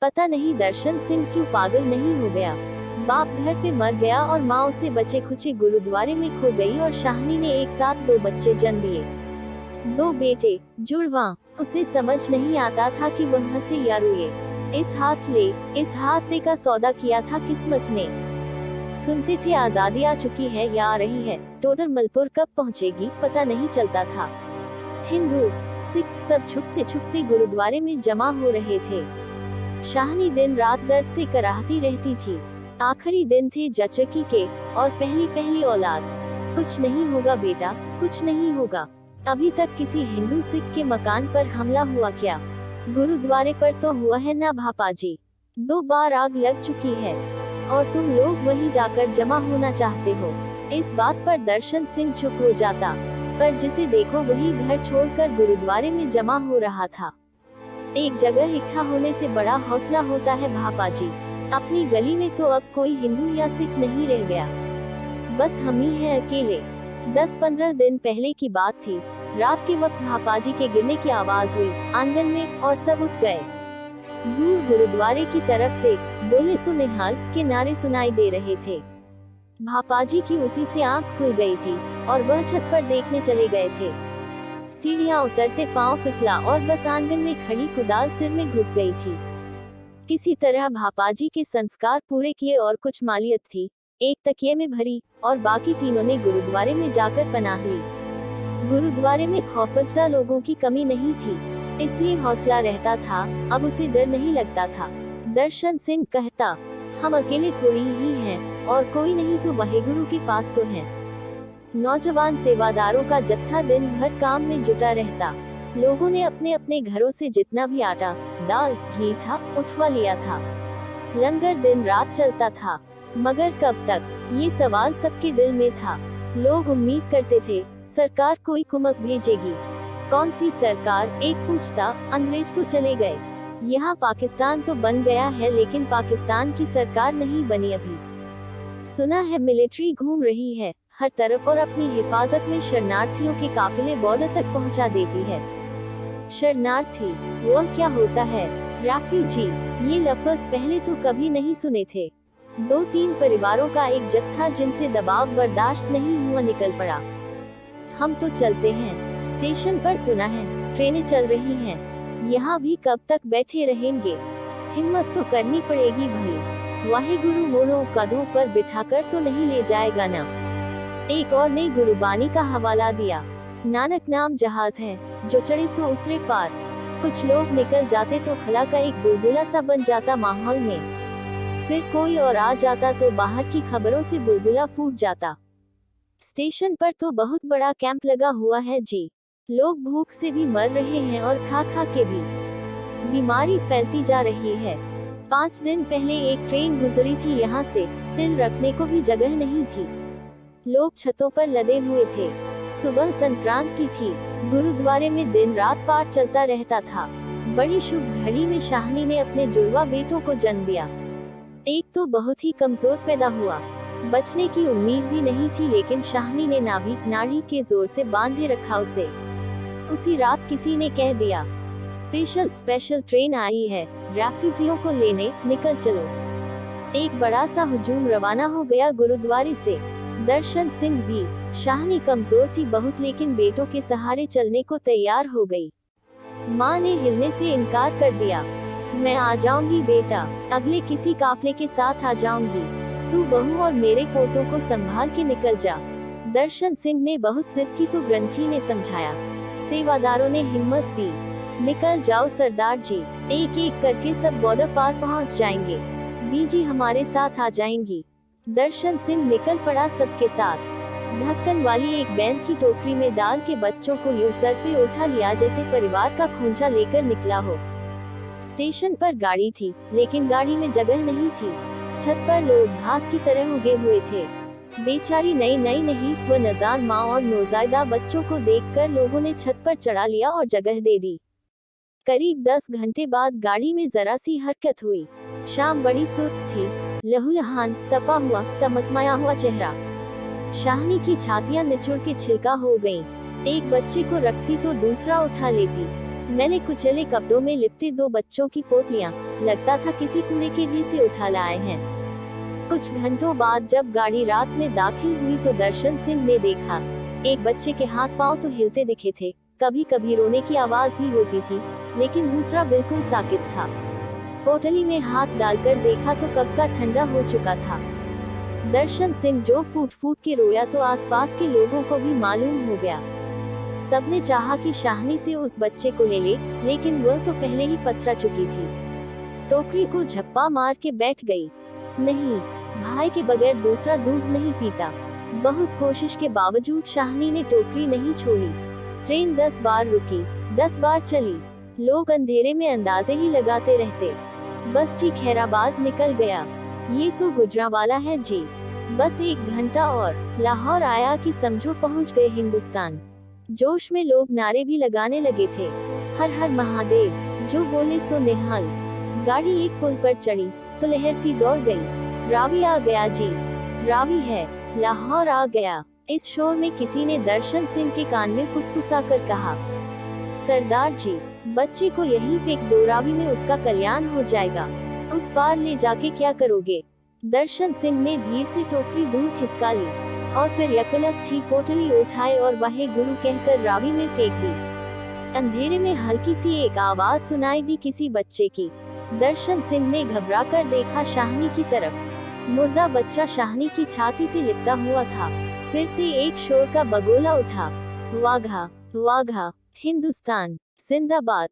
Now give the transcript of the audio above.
पता नहीं दर्शन सिंह क्यों पागल नहीं हो गया। बाप घर पे मर गया और माँ उसे बचे खुचे गुरुद्वारे में खो गई और शाहनी ने एक साथ 2 बच्चे जन्म दिए, 2 बेटे, जुड़वा। उसे समझ नहीं आता था कि वह हंसे या रोए। इस हाथ ले का सौदा किया था किस्मत ने। सुनते थे आजादी आ चुकी है या आ रही है, टोडर मलपुर कब पहुंचेगी पता नहीं चलता था। हिंदू सिख सब छुपते छुपते गुरुद्वारे में जमा हो रहे थे। शाहनी दिन रात दर्द से कराहती रहती थी। आखिरी दिन थे जचकी के और पहली औलाद। कुछ नहीं होगा बेटा, कुछ नहीं होगा। अभी तक किसी हिंदू सिख के मकान पर हमला हुआ क्या? गुरुद्वारे पर तो हुआ है ना भापाजी। 2 बार आग लग चुकी है और तुम लोग वहीं जाकर जमा होना चाहते हो। इस बात पर दर्शन सिंह चुप हो जाता, पर जिसे देखो वही घर छोड़कर गुरुद्वारे में जमा हो रहा था। एक जगह इकट्ठा होने से बड़ा हौसला होता है भापाजी। अपनी गली में तो अब कोई हिंदू या सिख नहीं रह गया, बस हम ही हैं अकेले। 10-15 दिन पहले की बात थी। रात के वक्त भापाजी के गिरने की आवाज हुई आंगन में और सब उठ गए। दूर गुरुद्वारे की तरफ से बोले सो निहाल के नारे सुनाई दे रहे थे। भापाजी की उसी से आंख खुल गई थी और वह छत पर देखने चले गए थे। सीढ़ियां उतरते पांव फिसला और बस आंगन में खड़ी कुदाल सिर में घुस गई थी। किसी तरह भापाजी के संस्कार पूरे किए और कुछ मालियत थी एक तकिए में भरी और बाकी तीनों ने गुरुद्वारे में जाकर पनाह ली। गुरुद्वारे में खौफजदा लोगों की कमी नहीं थी, इसलिए हौसला रहता था। अब उसे डर नहीं लगता था। दर्शन सिंह कहता, हम अकेले थोड़ी ही हैं और कोई नहीं तो वाहेगुरु के पास तो हैं। नौजवान सेवादारों का जत्था दिन भर काम में जुटा रहता। लोगों ने अपने अपने घरों से जितना भी आटा, दाल, घी था उठवा लिया था। लंगर दिन रात चलता था, मगर कब तक, ये सवाल सबके दिल में था। लोग उम्मीद करते थे सरकार कोई कुमक भेजेगी। कौन सी सरकार, एक पूछता। अंग्रेज तो चले गए, यहाँ पाकिस्तान तो बन गया है, लेकिन पाकिस्तान की सरकार नहीं बनी अभी। सुना है मिलिट्री घूम रही है हर तरफ और अपनी हिफाजत में शरणार्थियों के काफिले बॉर्डर तक पहुंचा देती है। शरणार्थी वह क्या होता है? रेफ्यूजी, ये लफ्ज पहले तो कभी नहीं सुने थे। 2-3 परिवारों का एक जत्था जिनसे दबाव बर्दाश्त नहीं हुआ निकल पड़ा। हम तो चलते हैं, स्टेशन पर सुना है ट्रेनें चल रही हैं, यहाँ भी कब तक बैठे रहेंगे? हिम्मत तो करनी पड़ेगी भाई। वाहेगुरु मोड़ों कदों पर बिठाकर तो नहीं ले जाएगा ना। एक और ने गुरुबानी का हवाला दिया, नानक नाम जहाज है जो चढ़े सो उतरे पार। कुछ लोग निकल जाते तो खला का एक बुलबुला सा बन जाता माहौल में, फिर कोई और आ जाता तो बाहर की खबरों से बुलबुला फूट जाता। स्टेशन पर तो बहुत बड़ा कैंप लगा हुआ है जी। लोग भूख से भी मर रहे हैं और खा खा के भी। बीमारी फैलती जा रही है। 5 दिन पहले एक ट्रेन गुजरी थी यहाँ से, तिल रखने को भी जगह नहीं थी। लोग छतों पर लदे हुए थे। सुबह संक्रांत की थी। गुरुद्वारे में दिन रात पाठ चलता रहता था। बड़ी शुभ घड़ी में शाहनी ने अपने जुड़वा बेटों को जन्म दिया। एक तो बहुत ही कमजोर पैदा हुआ, बचने की उम्मीद भी नहीं थी, लेकिन शाहनी ने नाड़ी के जोर से बांधे रखा उसे। उसी रात किसी ने कह दिया, स्पेशल ट्रेन आई है, रेफ्यूजियों को लेने, निकल चलो। एक बड़ा सा हुजूम रवाना हो गया गुरुद्वारे से। दर्शन सिंह भी। शाहनी कमजोर थी बहुत, लेकिन बेटों के सहारे चलने को तैयार हो गई। माँ ने हिलने से इनकार कर दिया। मैं आ जाऊंगी बेटा, अगले किसी काफले के साथ आ जाऊंगी। तू बहू और मेरे पोतों को संभाल के निकल जा। दर्शन सिंह ने बहुत जिद की तो ग्रंथी ने समझाया। सेवादारों ने हिम्मत दी, निकल जाओ सरदार जी, एक एक करके सब बॉर्डर पार पहुंच जाएंगे। बीजी हमारे साथ आ जाएंगी। दर्शन सिंह निकल पड़ा सबके साथ। ढक्कन वाली एक बैंड की टोकरी में डाल के बच्चों को यूं सर पे उठा लिया जैसे परिवार का खूंचा लेकर निकला हो। स्टेशन पर गाड़ी थी, लेकिन गाड़ी में जगह नहीं थी। छत पर लोग घास की तरह उगे हुए थे। बेचारी नई नहीफ व नजार माँ और नौजायदा बच्चों को देखकर लोगों ने छत पर चढ़ा लिया और जगह दे दी। करीब 10 घंटे बाद गाड़ी में जरा सी हरकत हुई। शाम बड़ी सुर्ख थी, लहूलुहान, तपा हुआ, तमतमाया हुआ चेहरा। शाहनी की छातियां निचुड़ के छिलका हो गईं। एक बच्चे को रखती तो दूसरा उठा लेती, मैले कुचले कपड़ों में लिपटे दो बच्चों की पोटलियां, लगता था किसी कूड़े के ढेर से उठा लाए हैं। कुछ घंटों बाद जब गाड़ी रात में दाखिल हुई तो दर्शन सिंह ने देखा, एक बच्चे के हाथ पांव तो हिलते दिखे थे, कभी कभी रोने की आवाज भी होती थी, लेकिन दूसरा बिल्कुल साकित था। पोटली में हाथ डालकर देखा तो कब का ठंडा हो चुका था। दर्शन सिंह जो फूट फूट के रोया तो आसपास के लोगों को भी मालूम हो गया। सबने चाहा कि शाहनी से उस बच्चे को ले ले, लेकिन वह तो पहले ही पथरा चुकी थी। टोकरी को झप्पा मार के बैठ गई। नहीं, भाई के बगैर दूसरा दूध नहीं पीता। बहुत कोशिश के बावजूद शाहनी ने टोकरी नहीं छोड़ी। ट्रेन 10 बार रुकी, 10 बार चली। लोग अंधेरे में अंदाजे ही लगाते रहते। बस जी खैराबाद निकल गया। ये तो गुजरांवाला है जी, बस 1 घंटा और लाहौर आया कि समझो पहुंच गए हिंदुस्तान। जोश में लोग नारे भी लगाने लगे थे, हर हर महादेव, जो बोले सो निहाल। गाड़ी एक पुल पर चढ़ी तो लहर सी दौड़ गई, रावी आ गया जी, रावी है, लाहौर आ गया। इस शोर में किसी ने दर्शन सिंह के कान में फुसफुसा कर कहा, सरदार जी, बच्चे को यहीं फेंक दो, रावी में उसका कल्याण हो जाएगा। उस पार ले जाके क्या करोगे? दर्शन सिंह ने धीरे से टोकरी दूर खिसका ली और फिर यकलक थी पोटली उठाए और वाहे गुरु कहकर रावी में फेंक दी। अंधेरे में हल्की सी एक आवाज सुनाई दी, किसी बच्चे की। दर्शन सिंह ने घबराकर देखा शाहनी की तरफ। मुर्दा बच्चा शाहनी की छाती से लिपटा हुआ था। फिर से एक शोर का बगोला उठा, वाघा वाघा, हिंदुस्तान जिंदाबाद।